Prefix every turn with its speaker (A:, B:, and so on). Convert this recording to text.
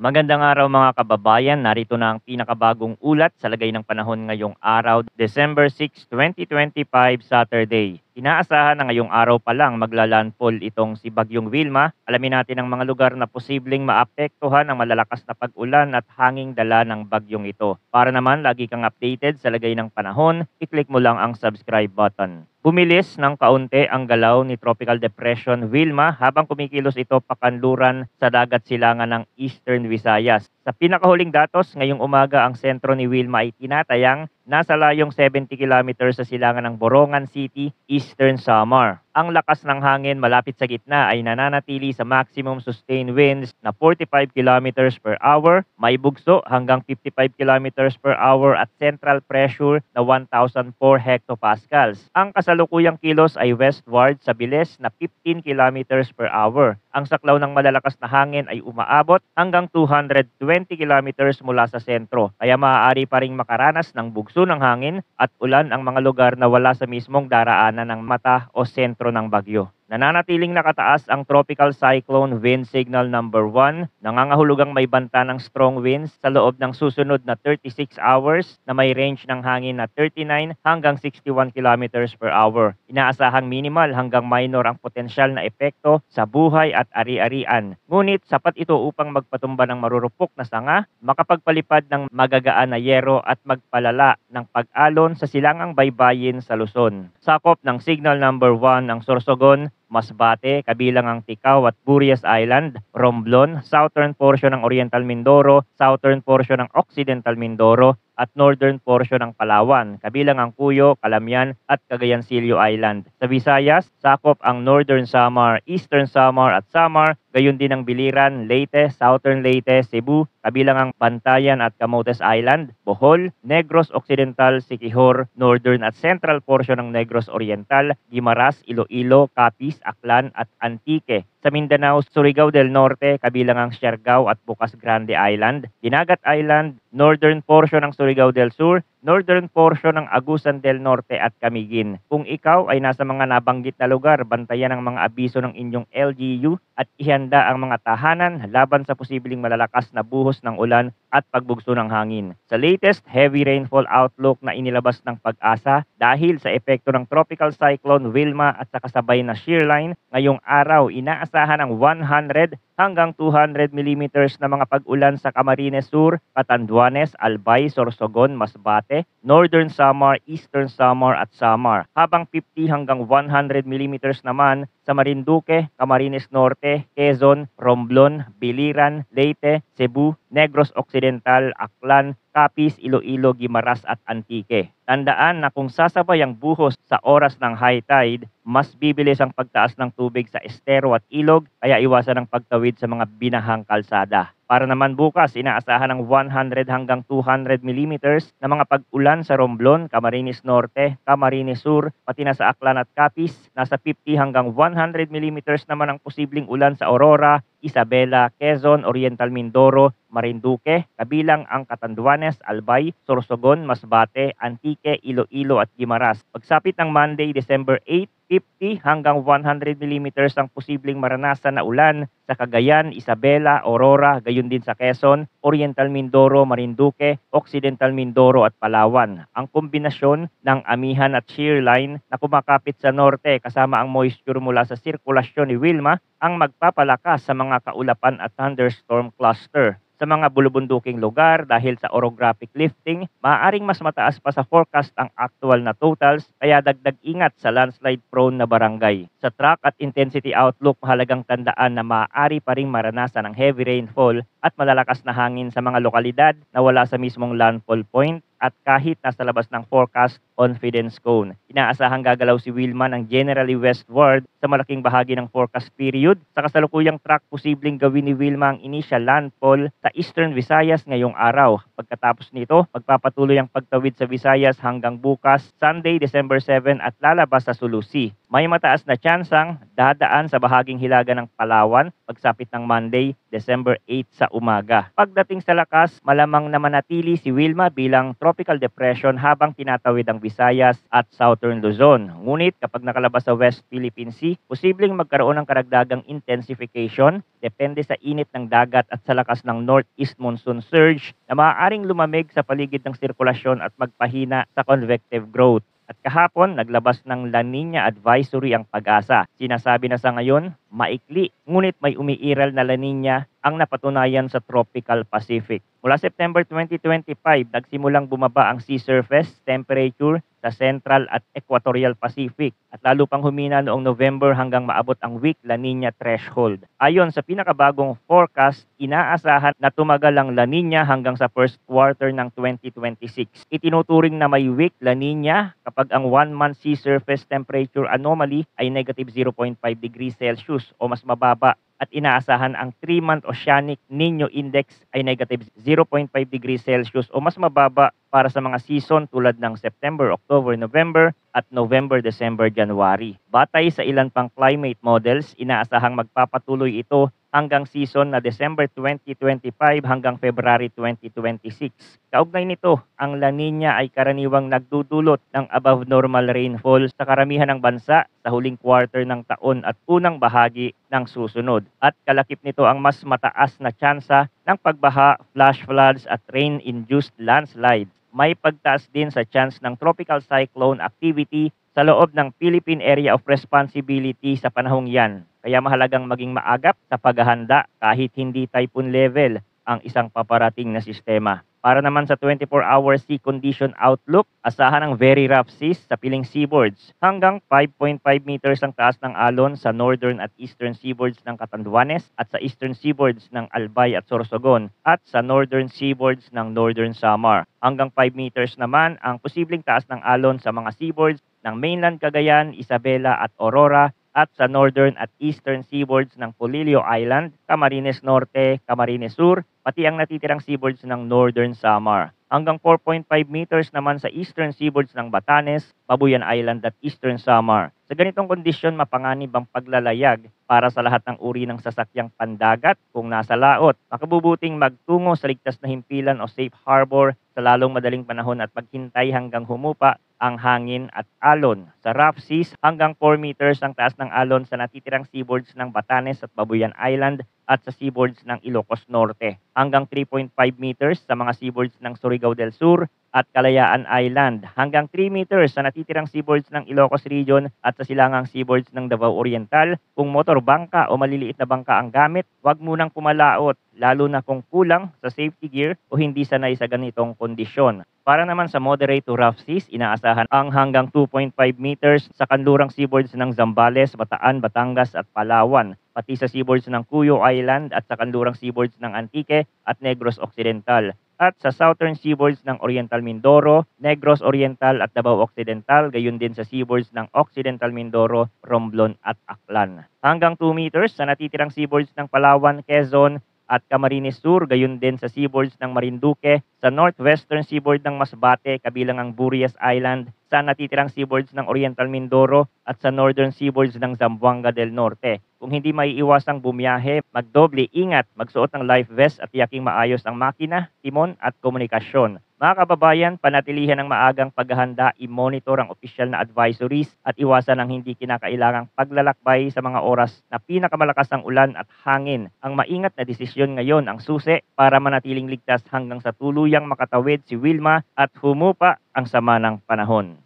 A: Magandang araw mga kababayan, narito na ang pinakabagong ulat sa lagay ng panahon ngayong araw, December 6, 2025, Saturday. Inaasahan na ngayong araw pa lang maglalandfall itong si Bagyong Wilma. Alamin natin ang mga lugar na posibleng maapektuhan ng malalakas na pag-ulan at hanging dala ng bagyong ito. Para naman lagi kang updated sa lagay ng panahon, i-click mo lang ang subscribe button. Bumilis ng kaunti ang galaw ni Tropical Depression Wilma habang kumikilos ito pakanluran sa dagat silangan ng Eastern Visayas. Sa pinakahuling datos, ngayong umaga ang sentro ni Wilma ay tinatayang nasa layong 70 kilometers sa silangan ng Borongan City, Eastern Samar. Ang lakas ng hangin malapit sa gitna ay nananatili sa maximum sustained winds na 45 kilometers per hour, may bugso hanggang 55 kilometers per hour at central pressure na 1,004 hectopascals. Ang kasalukuyang kilos ay westward sa bilis na 15 kilometers per hour. Ang saklaw ng malalakas na hangin ay umaabot hanggang 220 kilometers mula sa sentro, kaya maaari pa ring makaranas ng bugso ng hangin at ulan ang mga lugar na wala sa mismong daraanan ng mata o sentro ng bagyo. Nananatiling nakataas ang Tropical Cyclone Wind Signal number 1, nangangahulugang may banta ng strong winds sa loob ng susunod na 36 hours na may range ng hangin na 39 hanggang 61 kilometers per hour. Inaasahang minimal hanggang minor ang potensyal na epekto sa buhay at ari-arian. Ngunit sapat ito upang magpatumba ng marurupok na sanga, makapagpalipad ng magagaan na yero at magpalala ng pag-alon sa silangang baybayin sa Luzon. Sakop ng Signal number 1 ang Sorsogon, Masbate, kabilang ang Ticao at Burias Island, Romblon, southern portion ng Oriental Mindoro, southern portion ng Occidental Mindoro, at northern portion ng Palawan, kabilang ang Cuyo, Calamian at Cagayancillo Island. Sa Visayas, sakop ang Northern Samar, Eastern Samar at Samar, gayon din ang Biliran, Leyte, Southern Leyte, Cebu, kabilang ang Bantayan at Camotes Island, Bohol, Negros Occidental, Siquijor, Northern at Central portion ng Negros Oriental, Guimaras, Iloilo, Capiz, Aklan at Antique. Sa Mindanao, Surigao del Norte, kabilang ang Siargao at Bukas Grande Island, Dinagat Island, northern portion ng Surigao del Sur, northern portion ng Agusan del Norte at Camiguin. Kung ikaw ay nasa mga nabanggit na lugar, bantayan ang mga abiso ng inyong LGU at ihanda ang mga tahanan laban sa posibleng malalakas na buhos ng ulan at pagbugso ng hangin. Sa latest heavy rainfall outlook na inilabas ng Pag-asa dahil sa epekto ng Tropical Cyclone Wilma at sa kasabay na shear line, ngayong araw inaasahan ng 100 hanggang 200 millimeters na mga pag-ulan sa Camarines Sur, Catanduanes, Albay, Sorsogon, Masbate, Northern Samar, Eastern Samar at Samar, habang 50 hanggang 100 millimeters naman sa Marinduque, Camarines Norte, Quezon, Romblon, Biliran, Leyte, Cebu, Negros Occidental, Aklan, Capiz, Iloilo, Guimaras at Antique. Tandaan na kung sasabay ang buhos sa oras ng high tide, mas bibilis ang pagtaas ng tubig sa estero at ilog, kaya iwasan ang pagtawid sa mga binahang kalsada. Para naman bukas, inaasahan ng 100 hanggang 200 millimeters na mga pag-ulan sa Romblon, Camarines Norte, Camarines Sur, pati na sa Aklan at Capiz. Nasa 50 hanggang 100 millimeters naman ang posibleng ulan sa Aurora, Isabela, Quezon, Oriental Mindoro, Marinduque, kabilang ang Catanduanes, Albay, Sorsogon, Masbate, Antique, Iloilo at Guimaras. Pagsapit ng Monday, December 8, 50 hanggang 100 millimeters ang posibleng maranasan na ulan sa Cagayan, Isabela, Aurora, gayon din sa Quezon, Oriental Mindoro, Marinduque, Occidental Mindoro at Palawan. Ang kombinasyon ng amihan at shear line na kumakapit sa norte kasama ang moisture mula sa sirkulasyon ni Wilma ang magpapalakas sa mga kaulapan at thunderstorm cluster. Sa mga bulubunduking lugar dahil sa orographic lifting, maaaring mas mataas pa sa forecast ang actual na totals, kaya dagdag ingat sa landslide prone na barangay. Sa track at intensity outlook, mahalagang tandaan na maaari pa ring maranasan ang heavy rainfall at malalakas na hangin sa mga lokalidad na wala sa mismong landfall point at kahit nasa labas ng forecast confidence cone. Inaasahang gagalaw si Wilma ng generally westward sa malaking bahagi ng forecast period. Sa kasalukuyang track, posibleng gawin ni Wilma ang initial landfall sa Eastern Visayas ngayong araw. Pagkatapos nito, magpapatuloy ang pagtawid sa Visayas hanggang bukas, Sunday, December 7 at lalabas sa Sulu Sea. May mataas na tsansang dadaan sa bahaging hilaga ng Palawan pagsapit ng Monday, December 8 sa umaga. Pagdating sa lakas, malamang na manatili si Wilma bilang tropical depression habang tinatawid ang Visayas at Southern Luzon. Ngunit kapag nakalabas sa West Philippine Sea, posibleng magkaroon ng karagdagang intensification depende sa init ng dagat at sa lakas ng northeast monsoon surge na maaaring lumamig sa paligid ng sirkulasyon at magpahina sa convective growth. At kahapon, naglabas ng La Nina Advisory ang Pag-asa. Sinasabi na sa ngayon, maikli, ngunit may umiiral na La Nina ang napatunayan sa Tropical Pacific. Mula September 2025, nagsimulang bumaba ang sea surface temperature sa Central at Equatorial Pacific at lalo pang humina noong November hanggang maabot ang weak La Nina threshold. Ayon sa pinakabagong forecast, inaasahan na tumagal ang La Nina hanggang sa first quarter ng 2026. Itinuturing na may weak La Nina kapag ang 1-month sea surface temperature anomaly ay negative 0.5 degrees Celsius o mas mababa at inaasahan ang 3-month Oceanic Nino Index ay negative 0.5 degrees Celsius o mas mababa para sa mga season tulad ng September, October, November at November, December, January. Batay sa ilan pang climate models, inaasahang magpapatuloy ito hanggang season na December 2025 hanggang February 2026. Kaugnay nito, ang La Nina ay karaniwang nagdudulot ng above normal rainfall sa karamihan ng bansa sa huling quarter ng taon at unang bahagi ng susunod. At kalakip nito ang mas mataas na tsansa ng pagbaha, flash floods at rain-induced landslides. May pagtaas din sa chance ng tropical cyclone activity sa loob ng Philippine Area of Responsibility sa panahong yan. Kaya mahalagang maging maagap sa paghahanda kahit hindi typhoon level ang isang paparating na sistema. Para naman sa 24-hour sea condition outlook, asahan ang very rough seas sa piling seaboards. Hanggang 5.5 meters ang taas ng alon sa northern at eastern seaboards ng Catanduanes at sa eastern seaboards ng Albay at Sorsogon at sa northern seaboards ng northern Samar. Hanggang 5 meters naman ang posibleng taas ng alon sa mga seaboards ng mainland Cagayan, Isabela at Aurora at sa northern at eastern seaboards ng Polillo Island, Camarines Norte, Camarines Sur, pati ang natitirang seaboards ng northern Samar. Hanggang 4.5 meters naman sa eastern seaboards ng Batanes, Babuyan Island at eastern Samar. Sa ganitong kondisyon, mapanganib ang paglalayag para sa lahat ng uri ng sasakyang pandagat kung nasa laot. Makabubuting magtungo sa ligtas na himpilan o safe harbor sa lalong madaling panahon at maghintay hanggang humupa ang hangin at alon. Sa rough seas, hanggang 4 meters ang taas ng alon sa natitirang seaboards ng Batanes at Babuyan Island at sa seaboards ng Ilocos Norte. Hanggang 3.5 meters sa mga seaboards ng Surigao del Sur at Kalayaan Island. Hanggang 3 meters sa natitirang seaboards ng Ilocos Region at sa silangang seaboards ng Davao Oriental. Kung motor bangka o maliliit na bangka ang gamit, huwag munang pumalaot, lalo na kung kulang sa safety gear o hindi sanay sa ganitong kondisyon. Para naman sa moderate to rough seas, inaasahan ang hanggang 2.5 meters sa kanlurang seaboards ng Zambales, Bataan, Batangas at Palawan, pati sa seaboards ng Cuyo Island at sa kanlurang seaboards ng Antique at Negros Occidental. At sa southern seaboards ng Oriental Mindoro, Negros Oriental at Davao Occidental, gayon din sa seaboards ng Occidental Mindoro, Romblon at Aklan. Hanggang 2 meters sa natitirang seaboards ng Palawan, Quezon at Camarines Sur, gayon din sa seaboards ng Marinduque, sa northwestern seaboard ng Masbate, kabilang ang Burias Island, sa natitirang seaboards ng Oriental Mindoro at sa northern seaboards ng Zamboanga del Norte. Kung hindi maiiwasang bumiyahe, magdoble ingat, magsuot ng life vest at tiyaking maayos ang makina, timon at komunikasyon. Mga kababayan, panatilihan ng maagang paghahanda, i-monitor ang opisyal na advisories at iwasan ang hindi kinakailangang paglalakbay sa mga oras na pinakamalakas ang ulan at hangin. Ang maingat na desisyon ngayon ang susi para manatiling ligtas hanggang sa tuluyang makatawid si Wilma at humupa ang sama ng panahon.